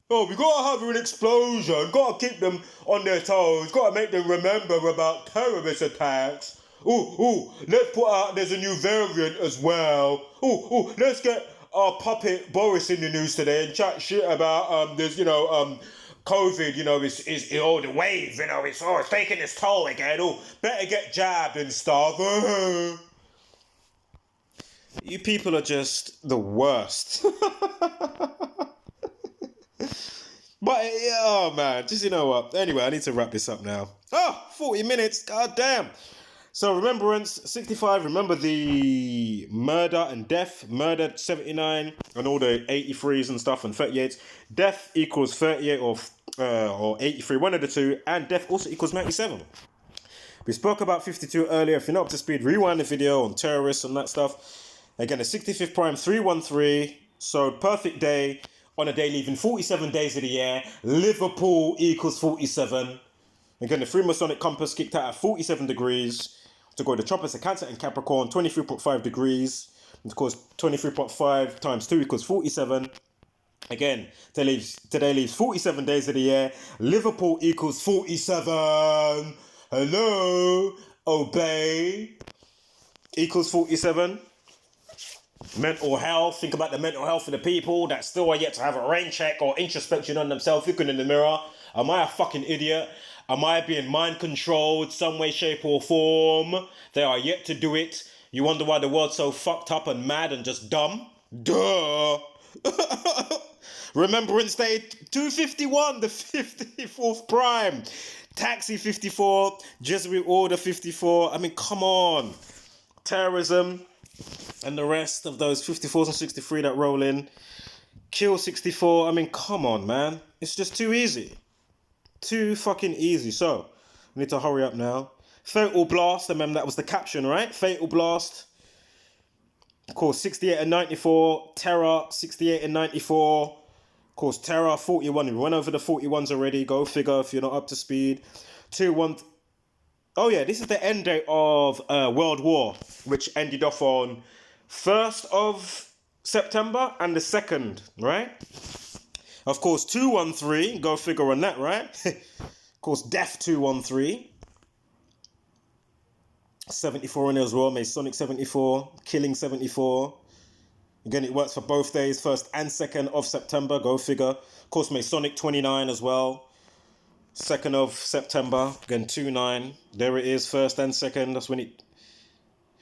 Oh, we gotta have an explosion. Gotta keep them on their toes. Gotta make them remember about terrorist attacks. Ooh, let's put out, there's a new variant as well. Ooh, let's get our puppet Boris in the news today and chat shit about there's, you know, COVID, you know, is all the wave, you know, it's taking its toll again. Oh, better get jabbed and stuff. You people are just the worst. But oh man, just, you know what? Anyway, I need to wrap this up now. 40 minutes. God damn. So Remembrance 65, remember the murder and death, murdered 79 and all the 83s and stuff and 38s. Death equals 38 or 83, one of the two, and death also equals 97. We spoke about 52 earlier. If you're not up to speed, rewind the video on terrorists and that stuff. Again, the 65th Prime 313, so perfect day on a day leaving 47 days of the year. Liverpool equals 47. Again, the Freemasonic compass kicked out at 47 degrees. to go to tropics of Cancer and Capricorn, 23.5 degrees. Of course, 23.5 times 2 equals 47. Again, today leaves 47 days of the year. Liverpool equals 47. Hello, obey. Equals 47. Mental health. Think about the mental health of the people that still are yet to have a rain check or introspection on themselves, looking in the mirror. Am I a fucking idiot? Am I being mind controlled some way, shape or form? They are yet to do it. You wonder why the world's so fucked up and mad and just dumb? Duh. Remembrance Day 251, the 54th prime. Taxi 54, Jesuit Order 54. I mean, come on. Terrorism and the rest of those 54s and 63 that roll in. Kill 64. I mean, come on, man. It's just too easy. Too fucking easy. So, we need to hurry up now. Fatal Blast. Remember, that was the caption, right? Fatal Blast. Of course, 68 and 94. Terror, 68 and 94. Of course, Terror, 41. We went over the 41s already. Go figure if you're not up to speed. 2-1. Oh, yeah, this is the end date of World War, which ended off on 1st of September and the 2nd, right? Of course, 213. Go figure on that, right? Of course, Death 213. 74 in there as well. Masonic 74. Killing 74. Again, it works for both days, 1st and 2nd of September. Go figure. Of course, Masonic 29 as well. 2nd of September. Again, 2-9. There it is, 1st and 2nd. That's when it...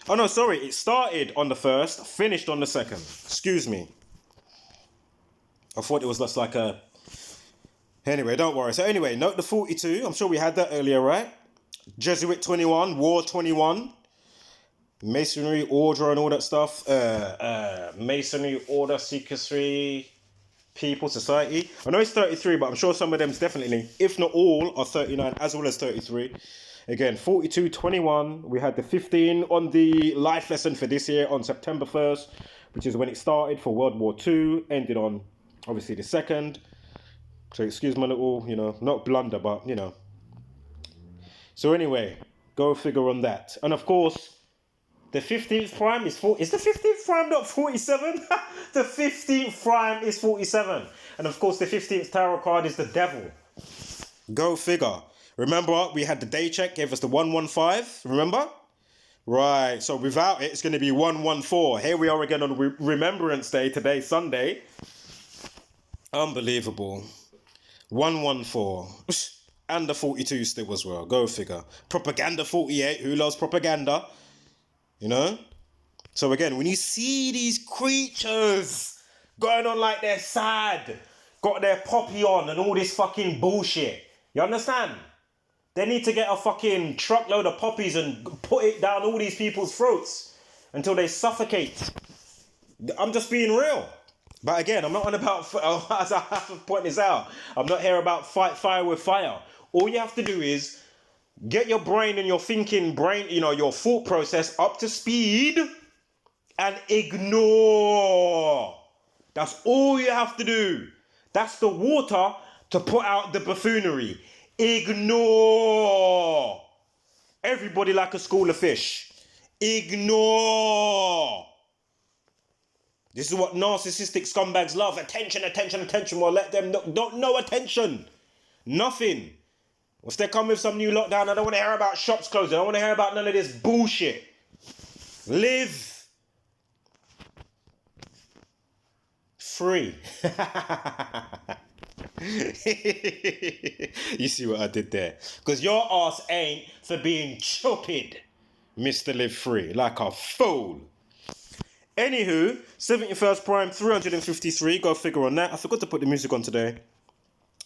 Oh, no, sorry. It started on the 1st, finished on the 2nd. Excuse me. I thought it was just like a... Anyway, don't worry. So anyway, note the 42. I'm sure we had that earlier, right? Jesuit 21. War 21. Masonry, Order and all that stuff. Masonry, Order, Secrecy, People, Society. I know it's 33, but I'm sure some of them definitely, if not all, are 39 as well as 33. Again, 42, 21. We had the 15 on the life lesson for this year on September 1st, which is when it started for World War II. Ended on, obviously, the 2nd. So excuse my little, not blunder, but, So anyway, go figure on that. And of course... The 15th prime is 4. Is the 15th prime not 47? The 15th prime is 47. And of course, the 15th tarot card is the devil. Go figure. Remember, we had the day check, gave us the 115. Remember? Right. So without it, it's going to be 114. Here we are again on Remembrance Day today, Sunday. Unbelievable. 114. And the 42 still as well. Go figure. Propaganda 48. Who loves propaganda? So again, when you see these creatures going on like they're sad, got their poppy on and all this fucking bullshit, you understand? They need to get a fucking truckload of poppies and put it down all these people's throats until they suffocate. I'm just being real. But again, I'm not on about, as I have to point this out, I'm not here about fight fire with fire. All you have to do is get your brain and your thinking brain, your thought process up to speed and ignore. That's all you have to do. That's the water to put out the buffoonery. Ignore. Everybody like a school of fish. Ignore. This is what narcissistic scumbags love. Attention, attention, attention. Well, let them no attention. Nothing. If they come with some new lockdown, I don't want to hear about shops closing. I don't want to hear about none of this bullshit. Live. Free. You see what I did there? Because your ass ain't for being stupid, Mr. Live Free, like a fool. Anywho, 71st prime, 353. Go figure on that. I forgot to put the music on today.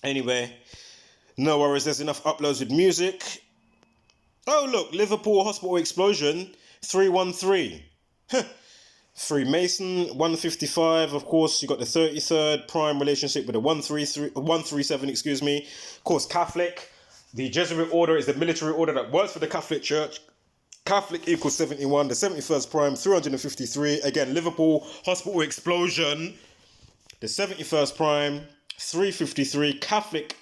Anyway, no worries. There's enough uploads with music. Oh, look. Liverpool hospital explosion, 313. Freemason, 155. Of course, you got the 33rd prime relationship with the 137, excuse me. Of course, Catholic. The Jesuit Order is the military order that works for the Catholic Church. Catholic equals 71. The 71st prime, 353. Again, Liverpool hospital explosion. The 71st prime, 353. Catholic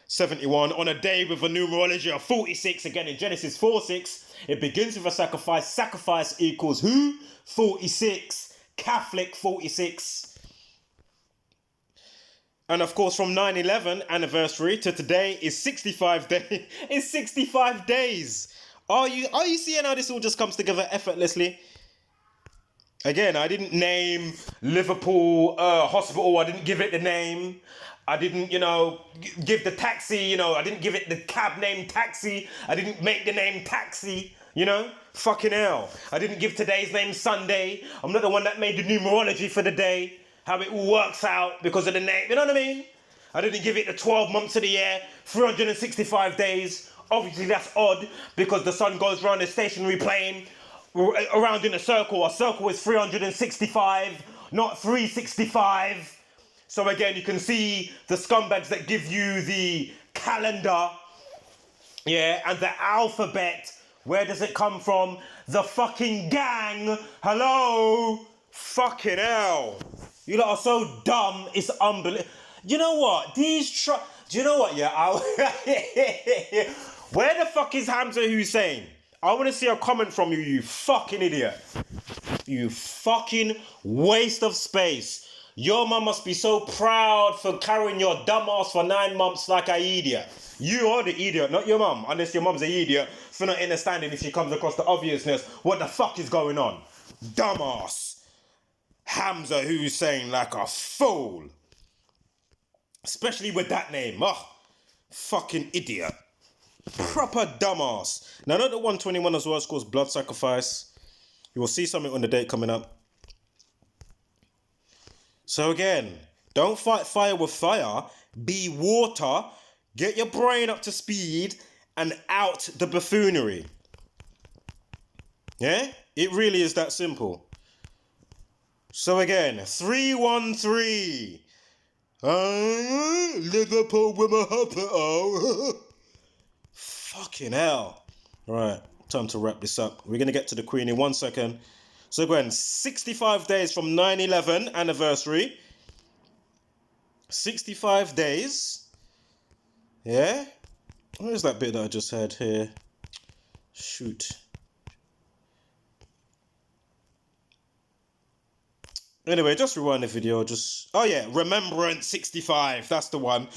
71 on a day with a numerology of 46. Again, in Genesis 4:6. It begins with a sacrifice. Sacrifice equals who? 46. Catholic 46. And of course, from 9/11 anniversary to today is 65 days. It's 65 days. Are you seeing how this all just comes together effortlessly? Again, I didn't name Liverpool hospital. I didn't give it the name. I didn't, give the taxi, I didn't give it the cab name Taxi. I didn't make the name Taxi, Fucking hell. I didn't give today's name Sunday. I'm not the one that made the numerology for the day. How it all works out because of the name. You know what I mean? I didn't give it the 12 months of the year, 365 days. Obviously, that's odd because the sun goes around the stationary plane around in a circle. A circle is 365, not 365. So again, you can see the scumbags that give you the calendar, and the alphabet. Where does it come from? The fucking gang. Hello? Fucking hell. You lot are so dumb, it's unbelievable. You know what? Do you know what, Where the fuck is Hamza Hussein? I want to see a comment from you, you fucking idiot. You fucking waste of space. Your mum must be so proud for carrying your dumb ass for 9 months like an idiot. You are the idiot, not your mum. Unless your mum's an idiot for not understanding if she comes across the obviousness. What the fuck is going on? Dumbass. Hamza Hussein like a fool. Especially with that name. Fucking idiot. Proper dumbass. Now, not the 121 as well, it's called blood sacrifice. You will see something on the date coming up. So again, don't fight fire with fire. Be water. Get your brain up to speed and out the buffoonery. Yeah? It really is that simple. So again, 313. Liverpool with a hospital. Fucking hell. Right, time to wrap this up. We're going to get to the Queen in 1 second. So again, 65 days from 9/11 anniversary. 65 days. Yeah? Where's that bit that I just had here? Shoot. Anyway, just rewind the video. Oh yeah, Remembrance 65. That's the one.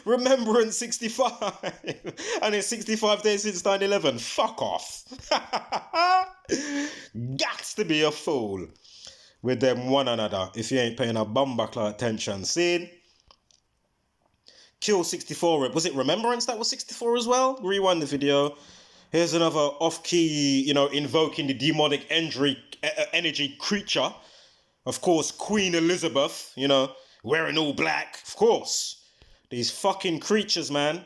Remembrance 65. And it's 65 days since 9/11. Fuck off. Gats to be a fool with them one another if you ain't paying a bumbuckler attention. See? Kill 64. Was it Remembrance that was 64 as well? Rewind the video. Here's another off-key, invoking the demonic energy creature. Of course, Queen Elizabeth, wearing all black. Of course. These fucking creatures, man.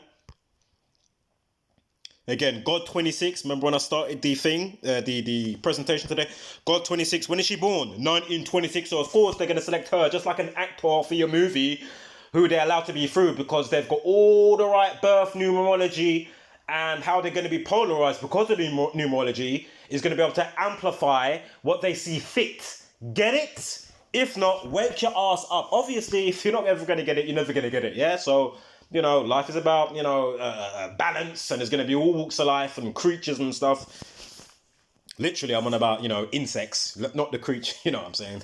Again, God 26. Remember when I started the thing, the presentation today? God 26. When is she born? 1926. So, of course, they're going to select her just like an actor for your movie who they're allowed to be through because they've got all the right birth numerology and how they're going to be polarized because of the numerology is going to be able to amplify what they see fit. Get it? If not, wake your ass up. Obviously, if you're not ever going to get it, you're never going to get it, yeah? So, life is about, balance, and there's going to be all walks of life and creatures and stuff. Literally, I'm on about, insects, not the creature, you know what I'm saying?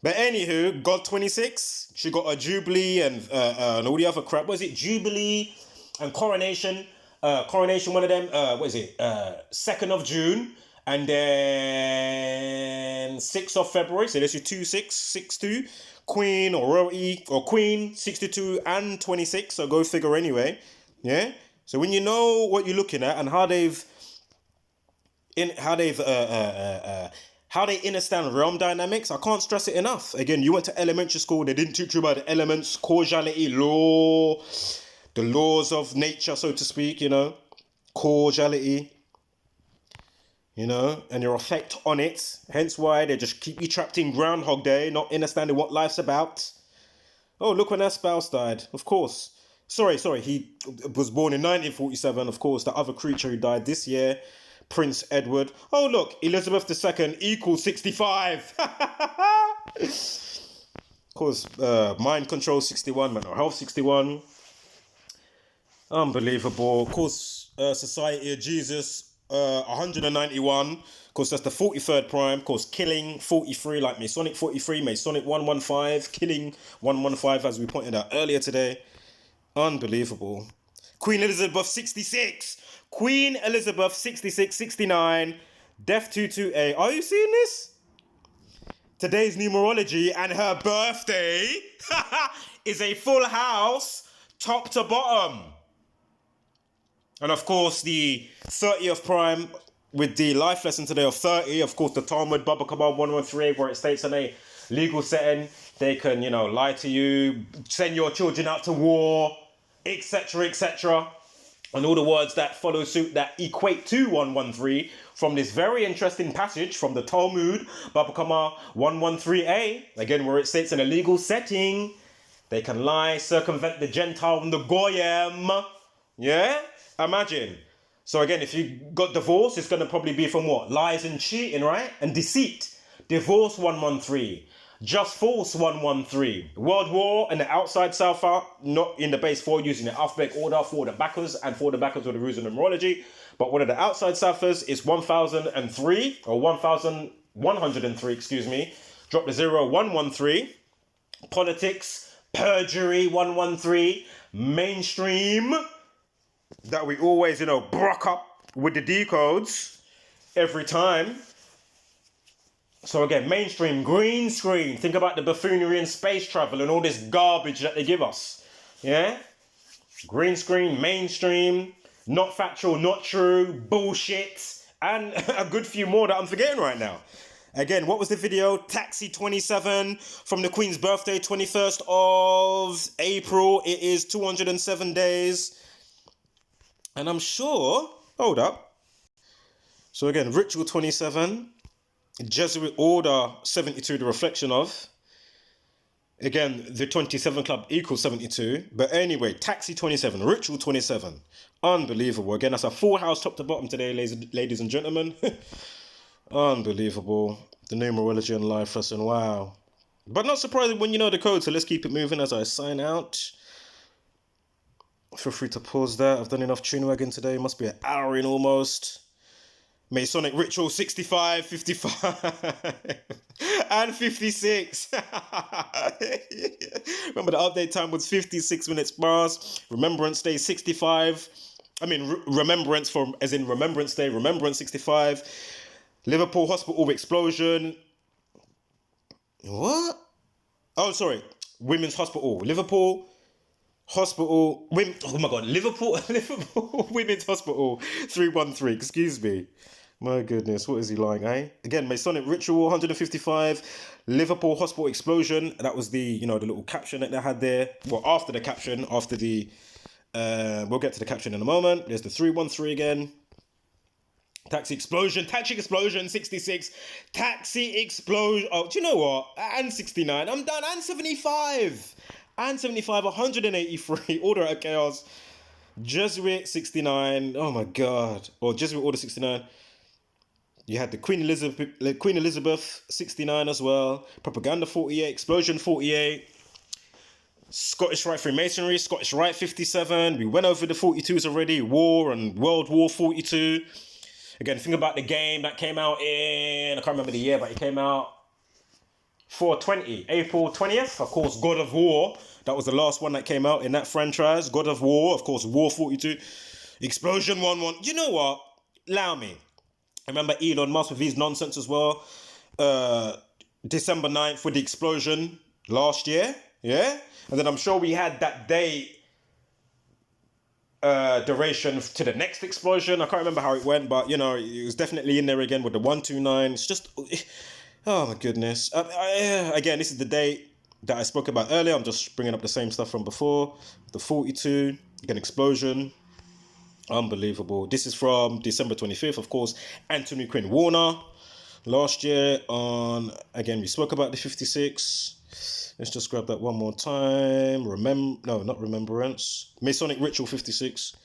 But anywho, God 26, she got a Jubilee and all the other crap. What is it? Jubilee and Coronation. Coronation, one of them, 2nd of June. And then 6th of February, so let's do 2-6, 6-2, Queen or Royalty, or Queen, 62 and 26, so go figure anyway, yeah? So when you know what you're looking at and how they understand realm dynamics, I can't stress it enough. Again, you went to elementary school, they didn't teach you about the elements, causality, law, the laws of nature, so to speak, causality. And your effect on it. Hence why they just keep you trapped in Groundhog Day, not understanding what life's about. Oh, look when that spouse died. Of course. Sorry, he was born in 1947. Of course, the other creature who died this year, Prince Edward. Oh, look, Elizabeth II equals 65. Of course, mind control 61, mental health 61. Unbelievable. Of course, Society of Jesus 191. Of course, that's the 43rd prime. Of course, killing 43, like Masonic 43, Masonic 115, killing 115, as we pointed out earlier today. Unbelievable. Queen Elizabeth 66. Queen Elizabeth 66, 69. Death 22A. Are you seeing this? Today's numerology and her birthday is a full house, top to bottom. And of course, the 30th prime with the life lesson today of 30. Of course, the Talmud, Baba Kabbalah 113, where it states in a legal setting, they can, lie to you, send your children out to war, etc., etc. And all the words that follow suit that equate to 113 from this very interesting passage from the Talmud, Baba Kabbalah 113a, again, where it states in a legal setting, they can lie, circumvent the Gentile and the Goyim. Yeah? Imagine. So again, if you got divorced, it's going to probably be from what? Lies and cheating, right? And deceit. Divorce 113. Just false 113. World War and the outside South out, not in the base 4 using the alphabet order for the backers and for the backers with the rules of numerology. But one of the outside Southers is 1003 or 1103, excuse me. Drop the 0, 113. Politics, perjury 113. Mainstream. That we always, brock up with the decodes every time. So again, mainstream, green screen. Think about the buffoonery and space travel and all this garbage that they give us. Yeah? Green screen, mainstream, not factual, not true, bullshit, and a good few more that I'm forgetting right now. Again, what was the video? Taxi 27 from the Queen's birthday, 21st of April. It is 207 days. And I'm sure, hold up. So again, Ritual 27, Jesuit Order 72, the reflection of. Again, the 27 Club equals 72. But anyway, Taxi 27, Ritual 27. Unbelievable. Again, that's a full house top to bottom today, ladies and gentlemen. Unbelievable. The numerology and life lesson, wow. But not surprising when you know the code, so let's keep it moving as I sign out. Feel free to pause that. I've done enough tune wagon today. Must be an hour in almost. Masonic Ritual 65, 55, and 56. Remember the update time was 56 minutes past. Remembrance Day 65. Remembrance as in Remembrance Day. Remembrance 65. Liverpool Hospital explosion. What? Oh, sorry. Women's Hospital. Liverpool Hospital. Liverpool Women's Hospital 313. Excuse me. My goodness, what is he lying, eh? Again, Masonic Ritual 155, Liverpool Hospital explosion. That was the, the little caption that they had there. Well, after the caption, we'll get to the caption in a moment. There's the 313 again. Taxi explosion 66. Taxi explosion. Oh, do you know what? And 69. I'm done. And 75. 183. Order of Chaos. Jesuit 69. Oh my God. Or Jesuit Order 69. You had the Queen Elizabeth 69 as well. Propaganda 48. Explosion 48. Scottish Rite Freemasonry. Scottish Rite 57. We went over the 42s already. War and World War 42. Again, think about the game that came out in, I can't remember the year, but it came out 420, April 20th. Of course, God of War. That was the last one that came out in that franchise. God of War, of course, War 42. Explosion 11. You know what? Allow me. I remember Elon Musk with his nonsense as well. December 9th with the explosion last year. Yeah? And then I'm sure we had that day duration to the next explosion. I can't remember how it went, but it was definitely in there again with the 129. It's just, oh my goodness. Again, this is the date that I spoke about earlier. I'm just bringing up the same stuff from before. The 42, again, explosion. Unbelievable. This is from December 25th, of course. Anthony Quinn Warner last year on, again, we spoke about the 56. Let's just grab that one more time. Not Remembrance. Masonic Ritual 56.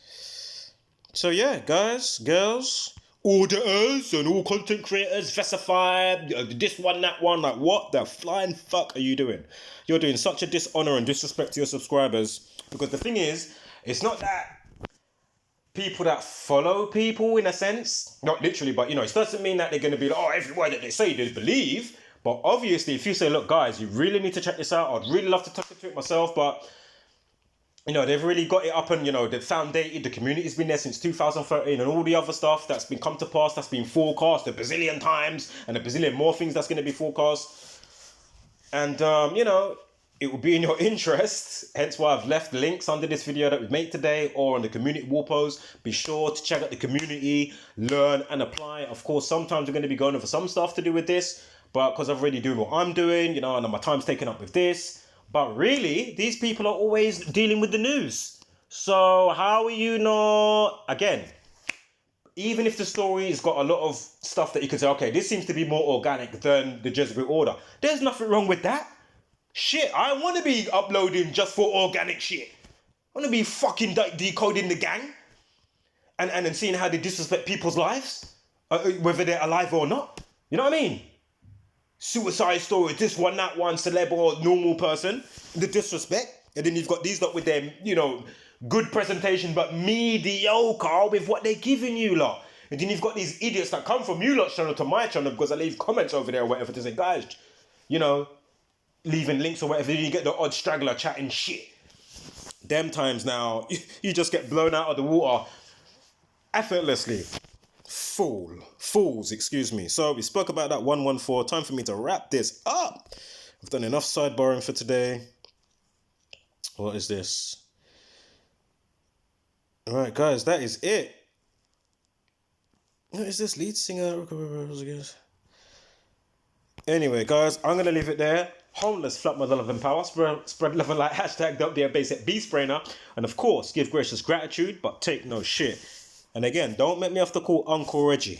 So yeah, guys, girls, auditors and all content creators, versified, this one, that one, like what the flying fuck are you doing? You're doing such a dishonor and disrespect to your subscribers. Because the thing is, it's not that people that follow people in a sense. Not literally, but you know, it doesn't mean that they're going to be like, oh, every word that they say they believe. But obviously, if you say, look, guys, you really need to check this out. I'd really love to talk to it myself, but you know, they've really got it up and, you know, they've foundated, the community's been there since 2013 and all the other stuff that's been come to pass, that's been forecast, the bazillion times and a bazillion more things that's going to be forecast. And, you know, it will be in your interest, hence why I've left links under this video that we've made today or on the community wall post. Be sure to check out the community, learn and apply. Of course, sometimes we're going to be going over some stuff to do with this, but because I'm already doing what I'm doing, you know, and my time's taken up with this. But really, these people are always dealing with the news. So how are you not, again, even if the story's got a lot of stuff that you can say, okay, this seems to be more organic than the Jesuit Order. There's nothing wrong with that. Shit, I want to be uploading just for organic shit. I want to be fucking decoding the gang and seeing how they disrespect people's lives, whether they're alive or not. You know what I mean? Suicide story, this one, that one, celeb or normal person, the disrespect. And then you've got these lot with them, you know, good presentation, but mediocre with what they're giving you lot. And then you've got these idiots that come from you lot's channel to my channel because I leave comments over there or whatever to say, guys, you know, leaving links or whatever, then you get the odd straggler chatting shit. Them times now, you just get blown out of the water effortlessly. Fools, excuse me. So we spoke about that 114. Time for me to wrap this up. I've done enough sidebarring for today. What is this? All right, guys, that is it. What is this? Lead singer? Anyway, guys, I'm going to leave it there. Homeless, flat my love and power. Spread love and light. Hashtag don't be a basic beast brainer. And of course, give gracious gratitude, but take no shit. And again, don't make me have to call Uncle Reggie.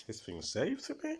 This thing saved for me?